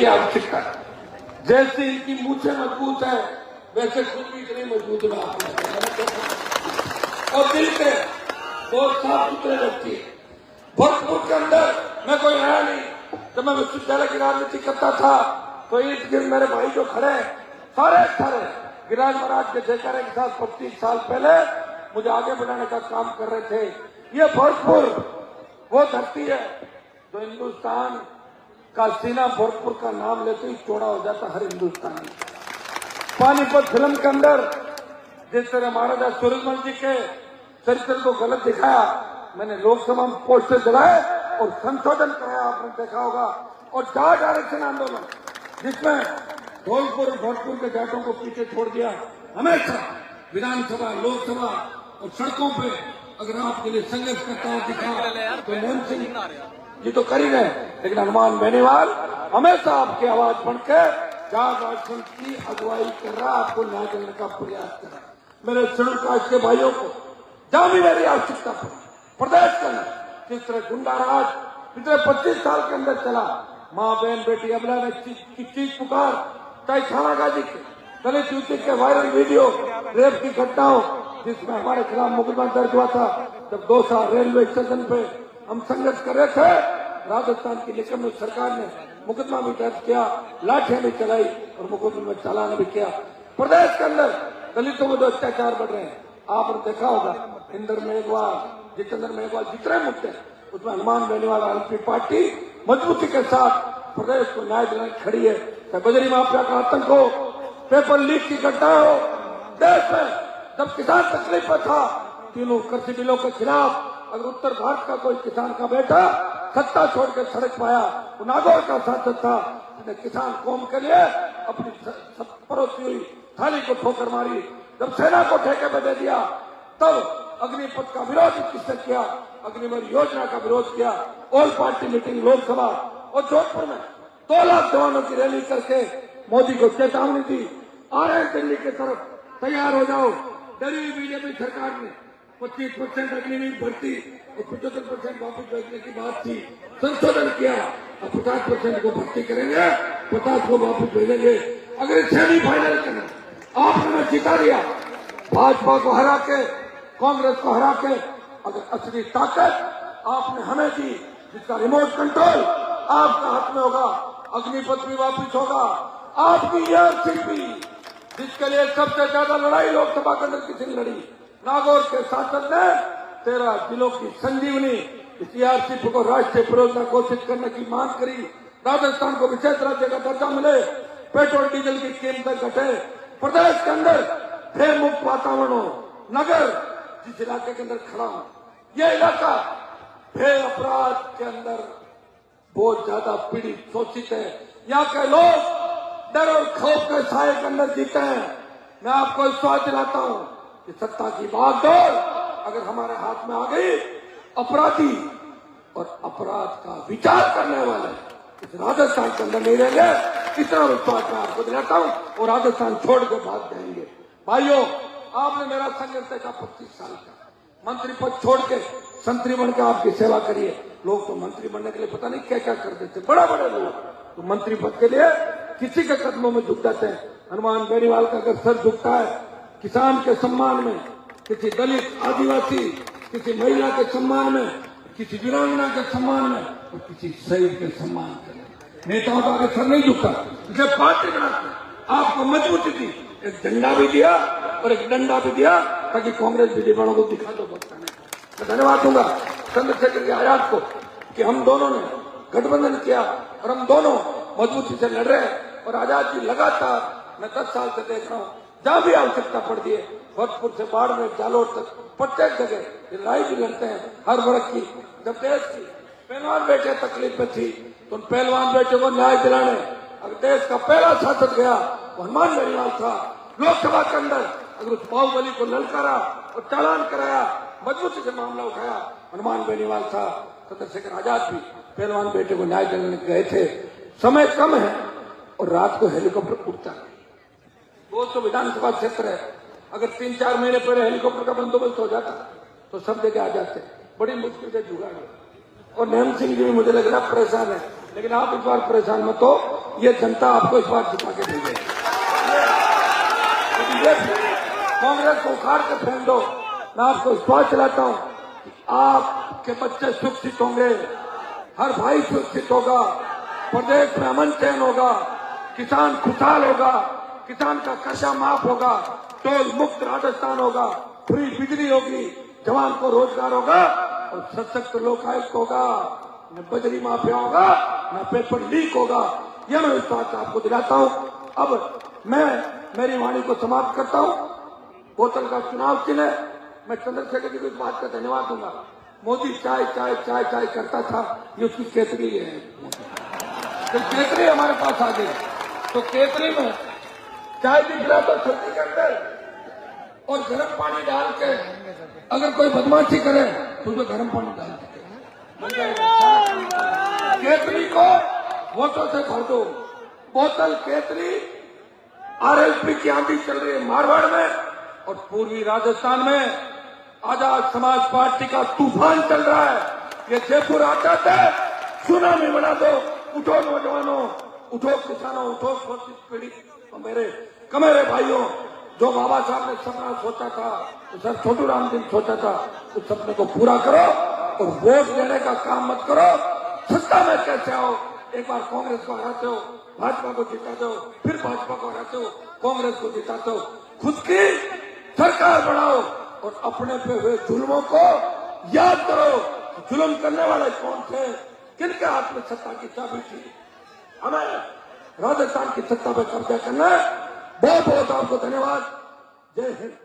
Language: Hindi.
की आवश्यकता है। जैसे इनकी मूछें मजबूत है वैसे खुद भी इतने मजबूत ना और दिल के बहुत साफ सुथरे व्यक्ति है। भरतपुर के अंदर मैं कोई आया नहीं। जब मैं विश्वविद्यालय की राजनीति करता था तो इर्द गिर्द मेरे भाई जो खड़े सारे गिरिराज महाराज के जयकारे के साथ 25 साल पहले मुझे आगे बढ़ाने का काम कर रहे थे। ये भरतपुर वो धरती है जो हिंदुस्तान का सीना भरतपुर का नाम लेते ही चौड़ा हो जाता हर हिंदुस्तानी। पानीपत फिल्म के अंदर जिस तरह महाराजा सूरजमल जी के चरित्र को गलत दिखाया, मैंने लोकसभा में पोस्टर जलाए और संशोधन कराया, आपने देखा होगा। और जाट आरक्षण आंदोलन जिसमें धौलपुर भरतपुर के जाटों को पीछे छोड़ दिया, हमेशा विधानसभा लोकसभा और सड़कों पे अगर आपके लिए संघर्ष करता हुआ दिखा तो नेम सिंह जी तो कर ही रहे, लेकिन हनुमान बेनीवाल हमेशा आपकी आवाज बनकर जाट आरक्षण की अगुवाई कर रहा, आपको न्याय देने का प्रयास कर रहा। मेरे शेड्यूल कास्ट के भाइयों को जहां भी मेरी आवश्यकता पड़ी प्रदेश के अंदर जिस तरह गुंडा राज पिछले 25 साल के अंदर चला, माँ बहन बेटी अबला ने चीख पुकार, चाहे थाना गाजी के दलित युवती के वायरल वीडियो रेप की घटनाओं जिसमें हमारे खिलाफ मुकदमा दर्ज हुआ था, जब 2 साल रेलवे स्टेशन पे हम संघर्ष कर रहे थे, राजस्थान की निकम्मी सरकार ने मुकदमा भी दर्ज किया, लाठियां भी चलाई और मुकदमे में चालान भी किया। प्रदेश के अंदर दलितों को जो अत्याचार बढ़ रहे हैं आपने देखा होगा। इंदर मेघवाल जितेंद्र मेघवाल जितने मुद्दे उसमें हनुमान बेनीवाल आरएलपी पार्टी मजबूती के साथ प्रदेश को न्याय दिलाने खड़ी है। चाहे बजरी माफिया का आतंक हो, पेपर लीक की घटना हो, देश में जब किसान तकलीफ में था तीनों कृषि बिलों के खिलाफ अगर उत्तर भारत का कोई किसान का बेटा सत्ता छोड़ कर सड़क पाया तो नागौर का सांसद था जिसने किसान कौम के लिए अपनी परोसी हुई थाली को ठोकर मारी। जब सेना को ठेके पे दे दिया तब अग्निपथ का विरोध किसने किया, अग्निवीर योजना का विरोध किया। ऑल पार्टी मीटिंग लोकसभा और जोधपुर में 2 लाख जवानों की रैली करके मोदी को चेतावनी दी, आ रहे दिल्ली की तरफ, तैयार हो जाओ। डरी बीजेपी सरकार ने 25% अग्निवीर भर्ती और 75% वापस भेजने की बात थी, संशोधन किया और 50% को भर्ती करेंगे, 50 को वापस भेजेंगे। अगर सेमीफाइनल करना आपने जिता दिया, भाजपा को हरा के कांग्रेस को हरा के, अगर असली ताकत आपने हमें दी जिसका रिमोट कंट्रोल आपका हाथ में होगा, अग्निपथ भी वापिस होगा, आपकी एयरशिप जिसके लिए सबसे ज्यादा लड़ाई लोकसभा के अंदर किसी ने लड़ी, नागौर के सांसद ने 13 जिलों की संजीवनी इस एयरशिप को राष्ट्रीय परियोजना घोषित करने की मांग करी। राजस्थान को विशेष राज्य का दर्जा मिले, पेट्रोल डीजल की कीमतें घटे, प्रदेश के अंदर भय मुक्त वातावरण हो, नगर जिस इलाके के अंदर खड़ा हो, यह इलाका भय अपराध के अंदर बहुत ज्यादा पीड़ित शोषित है। यहाँ के लोग डर और खौफ के साए के अंदर जीते हैं। मैं आपको विश्वास दिलाता हूँ कि सत्ता की बागडोर अगर हमारे हाथ में आ गई, अपराधी और अपराध का विचार करने वाले इस राजस्थान के अंदर नहीं रहेंगे, इतना विश्वास मैं आपको दिलाता हूँ और राजस्थान छोड़ के भाग जाएंगे। भाइयों, आपने मेरा संघर्ष देखा 25 साल का, मंत्री पद छोड़ के संतरी बनकर आपकी सेवा करिए। लोग तो मंत्री बनने के लिए पता नहीं क्या क्या करते थे, बड़े लोग तो मंत्री पद के लिए किसी के कदमों में झुक जाते हैं। हनुमान बेनीवाल का अगर सर झुकता है किसान के सम्मान में, किसी दलित आदिवासी, किसी महिला के सम्मान में, किसी वीरांगना के सम्मान में और किसी शहीद के सम्मान में, नेताओं का अगर सर नहीं झुकता, इसे पार्टी बनाते आपको मजबूती दी, एक झंडा भी दिया और एक डंडा भी दिया ताकि कांग्रेस बीजेपी को दिखा दो। मैं धन्यवाद दूंगा चंद्रशेखर आजाद को कि हम दोनों ने गठबंधन किया और हम दोनों मजबूती से लड़ रहे हैं। और आजाद जी लगातार मैं 10 साल से देख रहा हूँ, जहां भी आवश्यकता पड़ती है, भरतपुर से बाड़मेर जालोर तक प्रत्येक जगह लड़ाई भी लड़ते हैं हर वर्ग की। जब देश की पहलवान बेटे तकलीफ में थी तो उन पहलवान बेटे को न्याय दिलाने अगर देश का पहला सांसद गया वो हनुमान बेनीवाल था। लोकसभा के अंदर अगर उस बाहुबली को ललकारा और चालान कराया, मजबूती से मामला उठाया, हनुमान बेनीवाल था। चंद्रशेखर आजाद भी पहलवान बेटे को न्याय दिलाने गए थे। समय कम है और रात को हेलीकॉप्टर उड़ता है। 200 विधानसभा क्षेत्र है, अगर 3-4 महीने पहले हेलीकॉप्टर का बंदोबस्त हो जाता तो सब जगह आ जाते। बड़ी मुश्किल से जुगाड़ है और नेम सिंह जी भी मुझे लग रहा परेशान है, लेकिन आप इस बार परेशान मत हो। ये जनता आपको इस बार जिता के भेजेगी। कांग्रेस को उखाड़ के फेंक दो। मैं आपको विश्वास दिलाता हूं कि आपके बच्चे सुरक्षित होंगे, हर भाई सुरक्षित होगा, प्रदेश में अमन चैन होगा, किसान खुशहाल होगा, किसान का कर्जा माफ होगा, टोल मुक्त राजस्थान होगा, फ्री बिजली होगी, जवान को रोजगार होगा और सशक्त लोकायुक्त होगा, न बजरी माफिया होगा, न पेपर लीक होगा। यह मैं विश्वास आपको दिलाता हूं। अब मैं मेरी वाणी को समाप्त करता हूं। बोतल का चुनाव चिन्ह है। मैं चंद्रशेखर जी को इस बात का धन्यवाद दूंगा। मोदी चाय चाय चाय चाय करता था, ये उसकी केतली है। तो केतली हमारे पास आ गई, तो केतली में चाय भी पिला तो सर्दी के अंदर और गर्म पानी डाल के अगर कोई बदमाशी करे तो उसमें गर्म पानी डाल देते। केतली को वोटों से भर दो। बोतल केतली आरएलपी की आंधी चल रही है मारवाड़ में और पूर्वी राजस्थान में आजाद समाज पार्टी का तूफान चल रहा है। ये जयपुर आता है, सुनामी बना दो। उठो नौजवानों, उठो किसानों, उठो शोषित पीड़ित मेरे कमेरे भाइयों, जो बाबा साहब ने सपना सोचा था, तो सर छोटू राम दिन सोचा था, उस सपने को पूरा करो और वोट देने का काम मत करो। सत्ता में कैसे आओ? एक बार कांग्रेस को हराते हो, भाजपा को जिताते हो, फिर भाजपा को हराते हो, कांग्रेस को जिताते हो। खुद की सरकार बनाओ और अपने पे हुए जुल्मों को याद करो। जुल्म करने वाले कौन थे, किनके हाथ में सत्ता की चाबी थी? हमें राजस्थान की सत्ता पे कब्जा करना है। बहुत बहुत आपको धन्यवाद। जय हिंद।